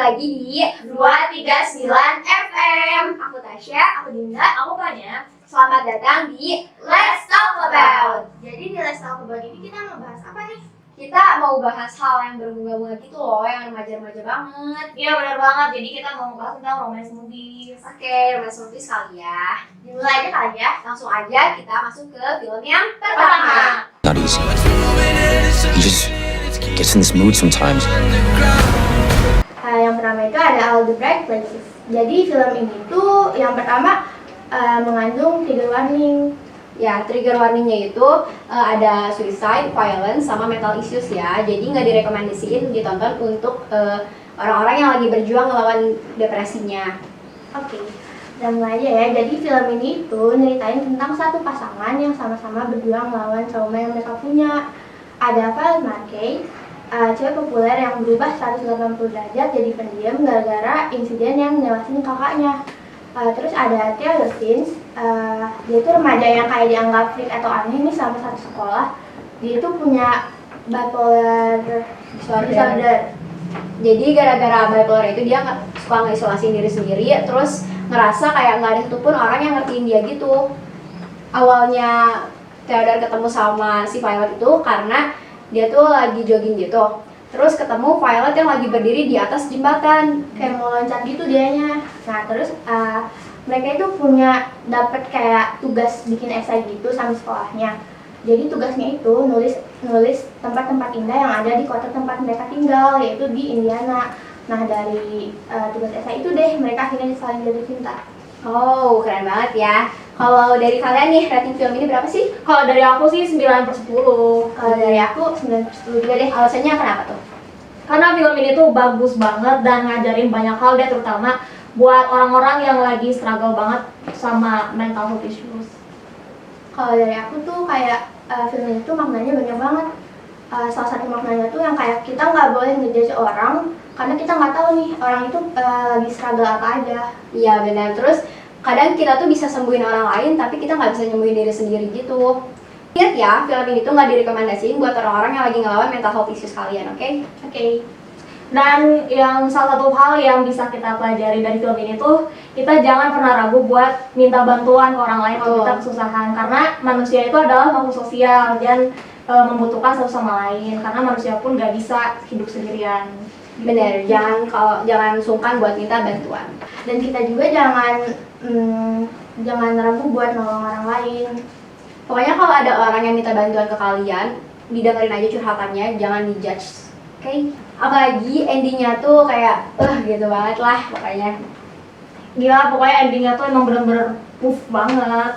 lagi di 239 FM. Aku Tasya, aku Dinda, aku Fanya. Selamat datang di Let's Talk About. Jadi di Let's Talk About ini kita mau bahas apa nih? Kita mau bahas hal yang berbunga-bunga gitu loh, yang remaja-remaja banget. Iya benar banget, jadi kita mau bahas tentang romance movies. Oke, romance movies kali ya. Dimulai aja kali ya, langsung aja kita masuk ke film yang pertama. Not easy. He just gets in this mood sometimes. Yang pertama itu ada All the Bright Places. Jadi film ini tuh yang pertama mengandung trigger warning. Ya, trigger warningnya itu ada suicide, violence, sama mental issues ya. Jadi nggak direkomendasiin ditonton untuk orang-orang yang lagi berjuang melawan depresinya. Oke, dan mulai aja ya. Jadi film ini tuh nyeritain tentang satu pasangan yang sama-sama berjuang melawan trauma yang mereka punya. Ada Violet Markey, cewek populer yang berubah 180 derajat jadi pendiam gara-gara insiden yang newasin kakaknya. Terus ada Taylor Swift, dia itu remaja yang kayak dianggap freak atau aneh nih sama satu sekolah. Dia itu punya bipolar disorder. Jadi gara-gara bipolar itu dia suka ngeisolasi diri sendiri, terus ngerasa kayak nggak ada satupun orang yang ngertiin dia gitu. Awalnya Theodore ketemu sama si Violet itu karena dia tuh lagi jogging gitu. Terus ketemu Violet yang lagi berdiri di atas jembatan, kayak mau loncat gitu dianya. Nah terus mereka itu punya dapat kayak tugas bikin esai gitu sama sekolahnya. Jadi tugasnya itu nulis tempat-tempat indah yang ada di kota tempat mereka tinggal, yaitu di Indiana. Nah dari tugas esai itu deh mereka akhirnya saling jatuh cinta. Oh, keren banget ya. Kalau dari kalian nih, rating film ini berapa sih? Kalau dari aku sih 9/10. Kalau dari aku 9/10 juga deh. Alasannya kenapa tuh? Karena film ini tuh bagus banget dan ngajarin banyak hal deh, terutama buat orang-orang yang lagi struggle banget sama mental health issues. Kalau dari aku tuh kayak film ini tuh maknanya banyak banget. Salah satu maknanya tuh yang kayak kita nggak boleh ngejudge orang karena kita nggak tahu nih orang itu lagi struggle apa aja. Iya benar. Terus kadang kita tuh bisa sembuhin orang lain tapi kita nggak bisa nyembuhin diri sendiri gitu. Ingat ya, film ini tuh nggak direkomendasiin buat orang-orang yang lagi ngelawan mental health issues kalian, oke? Oke. Dan yang salah satu hal yang bisa kita pelajari dari film ini tuh, kita jangan pernah ragu buat minta bantuan ke orang lain kalau kita kesusahan. Karena manusia itu adalah makhluk sosial dan membutuhkan satu sama lain. Karena manusia pun nggak bisa hidup sendirian. Bener, jangan sungkan buat minta bantuan. Dan kita juga jangan ragu buat nolong orang lain. Pokoknya kalau ada orang yang minta bantuan ke kalian, didengerin aja curhatannya, jangan dijudge, oke? Apalagi endingnya tuh kayak, gitu banget lah pokoknya. Gila, pokoknya endingnya tuh emang bener-bener banget.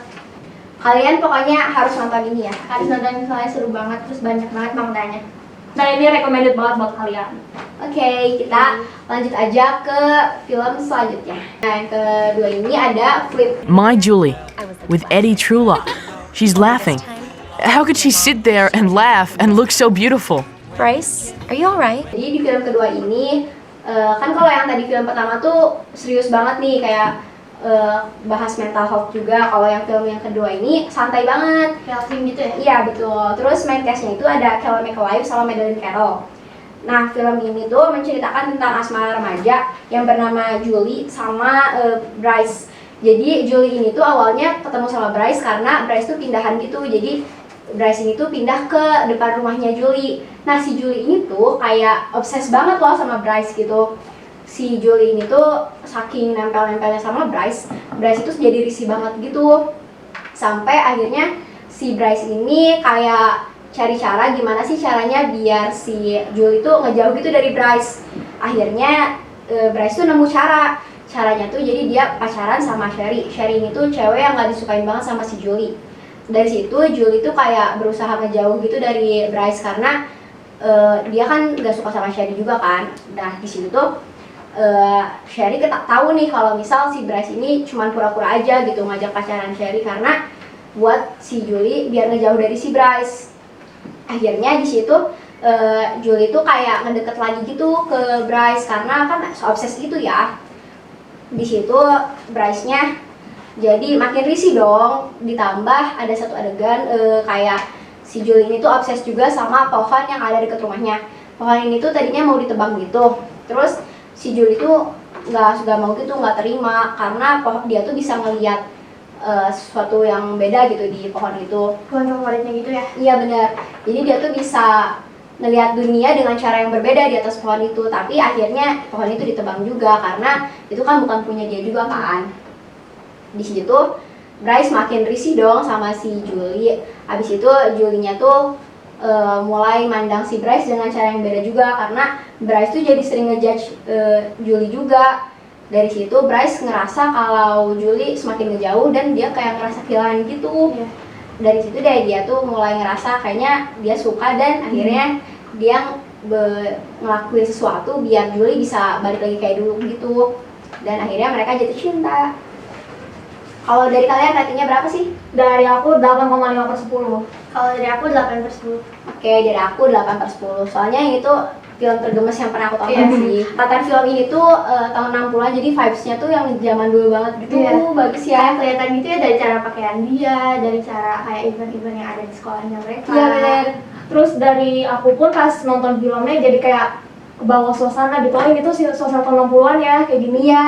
Kalian pokoknya harus nonton ini ya. Harus nonton, soalnya seru banget, terus banyak banget maknanya. Nah ini recommended banget buat kalian. Oke, kita lanjut aja ke film selanjutnya. Nah, yang kedua ini ada Flip. My Julie, with Eddie Trulock. She's laughing. How could she sit there and laugh and look so beautiful? Bryce, are you alright? Jadi di film kedua ini, kan kalau yang tadi film pertama tuh serius banget nih, kayak bahas mental health juga. Kalau yang film yang kedua ini santai banget, Film gitu ya? Iya betul. Terus main cast-nya itu ada Kelly McLeod sama Madeleine Carroll. Nah film ini tuh menceritakan tentang asmara remaja yang bernama Julie sama Bryce. Jadi Julie ini tuh awalnya ketemu sama Bryce karena Bryce tuh pindahan gitu. Jadi Bryce ini tuh pindah ke depan rumahnya Julie. Nah si Julie ini tuh kayak obses banget loh sama Bryce gitu. Si Julie ini tuh saking nempel-nempelnya sama Bryce itu jadi risih banget gitu. Sampai akhirnya si Bryce ini kayak cari cara gimana sih caranya biar si Julie tuh ngejauh gitu dari Bryce. Akhirnya Bryce tuh nemu caranya tuh jadi dia pacaran sama Sherry. Sherry ini tuh cewek yang gak disukain banget sama si Julie. Dari situ Julie tuh kayak berusaha ngejauh gitu dari Bryce karena dia kan gak suka sama Sherry juga kan. Nah di situ tuh Sherry tahu nih kalau misal si Bryce ini cuman pura-pura aja gitu ngajak pacaran Sherry karena buat si Julie biar ngejauh dari si Bryce. Akhirnya di situ Julie tuh kayak ngedeket lagi gitu ke Bryce karena kan obses gitu ya. Di situ Bryce-nya jadi makin risih dong. Ditambah ada satu adegan kayak si Julie ini tuh obses juga sama pohon yang ada dekat rumahnya. Pohon ini tuh tadinya mau ditebang gitu. Terus si Julie tuh nggak mau gitu, nggak terima karena dia tuh bisa ngelihat sesuatu yang beda gitu di pohon itu. Pohon favoritnya gitu ya? Iya benar. Jadi dia tuh bisa ngelihat dunia dengan cara yang berbeda di atas pohon itu, tapi akhirnya pohon itu ditebang juga karena itu kan bukan punya dia juga kan. Di situ Bryce makin risih dong sama si Julie. Abis itu Julie-nya tuh mulai mandang si Bryce dengan cara yang beda juga karena Bryce tuh jadi sering ngejudge Julie juga. Dari situ Bryce ngerasa kalau Julie semakin ngejauh dan dia kayak ngerasa kehilangan gitu. Iya. Dari situ deh dia tuh mulai ngerasa kayaknya dia suka dan akhirnya dia ngelakuin sesuatu biar Julie bisa balik lagi kayak dulu gitu. Dan akhirnya mereka jatuh cinta. Kalau dari kalian ratingnya berapa sih? Dari aku 8,5/10. Kalau dari aku 8/10. Oke, dari aku 8/10. Soalnya yang itu film tergemes yang pernah aku tonton Iya. sih. Latar film ini tuh tahun 60-an, jadi vibes-nya tuh yang zaman dulu banget gitu. Iya. Bagus Kayak ya. kelihatan gitu ya dari cara pakaian dia, dari cara kayak event-event yang ada di sekolahnya mereka. Iya bener. Terus dari aku pun pas nonton filmnya jadi kayak kebawa suasana gitu. Oh ini tuh suasana tahun 60-an ya, kayak gini. Iya.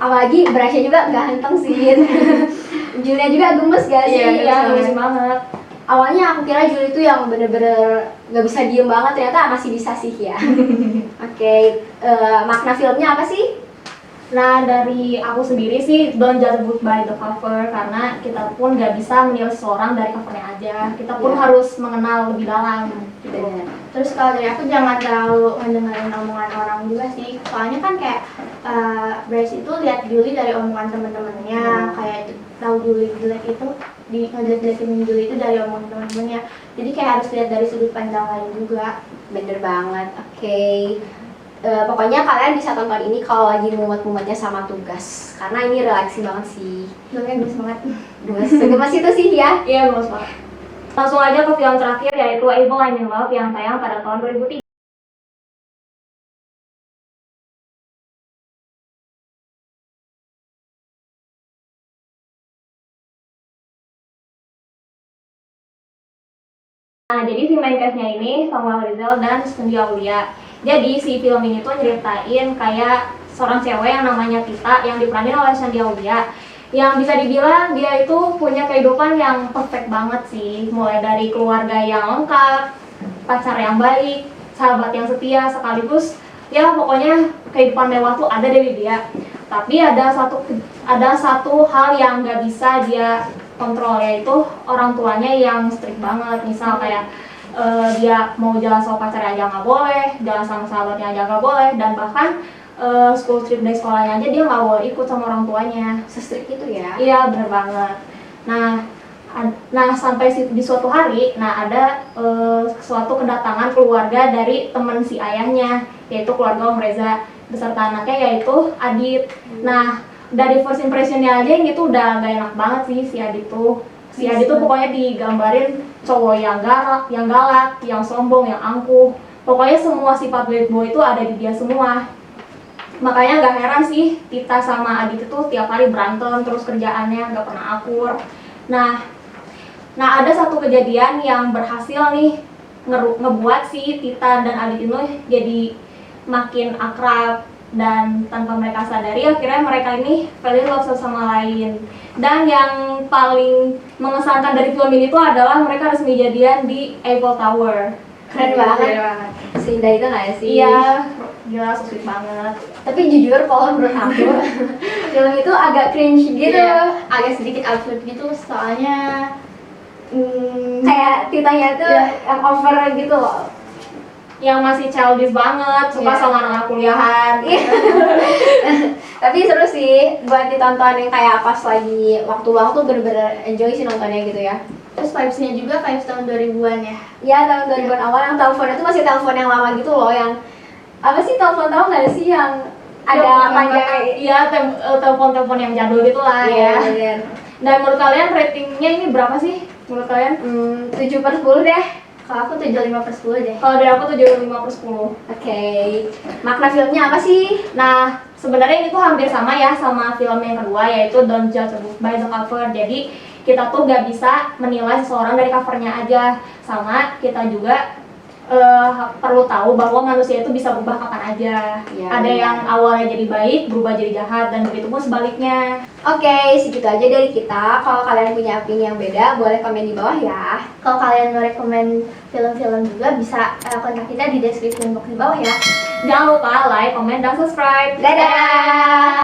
Apalagi Bryce juga nggak ganteng sih. Julia juga gemes gak sih? Iya, bagus banget. Awalnya aku kira Julie itu yang bener-bener nggak bisa diem banget, ternyata masih bisa sih ya. Oke, makna filmnya apa sih? Nah dari aku sendiri sih don't judge a book by the cover, karena kita pun nggak bisa menilai seseorang dari covernya aja. Kita pun Iya. harus mengenal lebih dalam. Bener. Terus kalau dari aku jangan terlalu mendengarin omongan orang juga sih. Soalnya kan kayak Bryce itu lihat Julie dari omongan teman-temannya, kayak tahu Julie jelek itu ngejelek-jelekin Julie itu dari omongan teman-temannya. Jadi kayak harus lihat dari sudut pandang lain juga. Bener banget. Oke. Pokoknya kalian bisa tonton ini kalau lagi mumet-mumetnya sama tugas, karena ini relaksi banget sih. Filmnya bagus banget. Gemes itu sih ya. Iya, bagus banget. Langsung aja ke film terakhir yaitu Evil I'm in Love yang tayang pada tahun 2003. Nah, jadi si main cast-nya ini Samuel Rizal dan Cindy Aulia. Jadi si film ini tuh nyeritain kayak seorang cewek yang namanya Tita yang diperanin oleh Cindy Aulia. Yang bisa dibilang dia itu punya kehidupan yang perfect banget sih. Mulai dari keluarga yang lengkap, pacar yang baik, sahabat yang setia, sekaligus ya pokoknya kehidupan mewah tuh ada dari dia. Tapi ada satu hal yang nggak bisa dia kontrol, yaitu orang tuanya yang strict banget. Misal kayak dia mau jalan sama pacarnya aja nggak boleh, jalan sama sahabatnya aja nggak boleh, dan bahkan school trip dari sekolahnya aja dia nggak boleh ikut sama orang tuanya. Se-strict itu ya. Iya, bener banget. Nah sampai di suatu hari, ada suatu kedatangan keluarga dari teman si ayahnya, yaitu keluarga Om Reza beserta anaknya yaitu Adit. Nah dari first impressionnya aja gitu udah gak enak banget sih si Adit tuh. Si Adit tuh pokoknya digambarin cowok yang galak, yang sombong, yang angkuh. Pokoknya semua sifat bad boy itu ada di dia semua. Makanya gak heran sih Tita sama Adit itu tiap hari berantem, terus kerjaannya gak pernah akur. Nah ada satu kejadian yang berhasil nih ngebuat si Tita dan Adit ini jadi makin akrab, dan tanpa mereka sadari akhirnya mereka ini fall in love satu sama lain. Dan yang paling mengesankan dari film ini tuh adalah mereka resmi jadian di Eiffel Tower. Keren banget. Seindah itu nggak sih? Iya, gila, so sweet banget. Tapi jujur kalau menurut aku film itu agak cringe gitu. Iya, agak sedikit absurd gitu soalnya Kayak Titanya tuh yang over gitu loh. Yang masih childish banget, suka Iya. sama anak kuliahan. Tapi seru sih buat ditonton yang kayak pas lagi waktu luang tuh bener-bener enjoy sih nontonnya gitu ya. terus vibes-nya juga vibes tahun 2000-an ya. Ya tahun 2000-an awal yang teleponnya tuh masih telepon yang lama gitu loh, yang apa sih telepon tahu nggak sih yang ada panjang? Iya, telepon-telepon yang jadul gitu lah ya. Iya. Dan menurut kalian ratingnya ini berapa sih? Menurut kalian? 7/10 deh. Kalau aku 75/10 deh. Kalau dari aku 75/10. Oke. Makna filmnya apa sih? Nah, sebenarnya ini tuh hampir sama ya sama film yang kedua, yaitu Don't Judge a Book by the Cover. Jadi kita tuh gak bisa menilai seseorang dari covernya aja. Sama kita juga perlu tahu bahwa manusia itu bisa berubah kapan aja. Iya, Ada benar. yang awalnya jadi baik, berubah jadi jahat, dan begitu pun sebaliknya. Oke, segitu aja dari kita. Kalau kalian punya opini yang beda, boleh komen di bawah ya. Kalau kalian mau rekomen film-film juga bisa kontak kita di deskripsi box di bawah ya. Jangan lupa like, comment, dan subscribe. Dadah!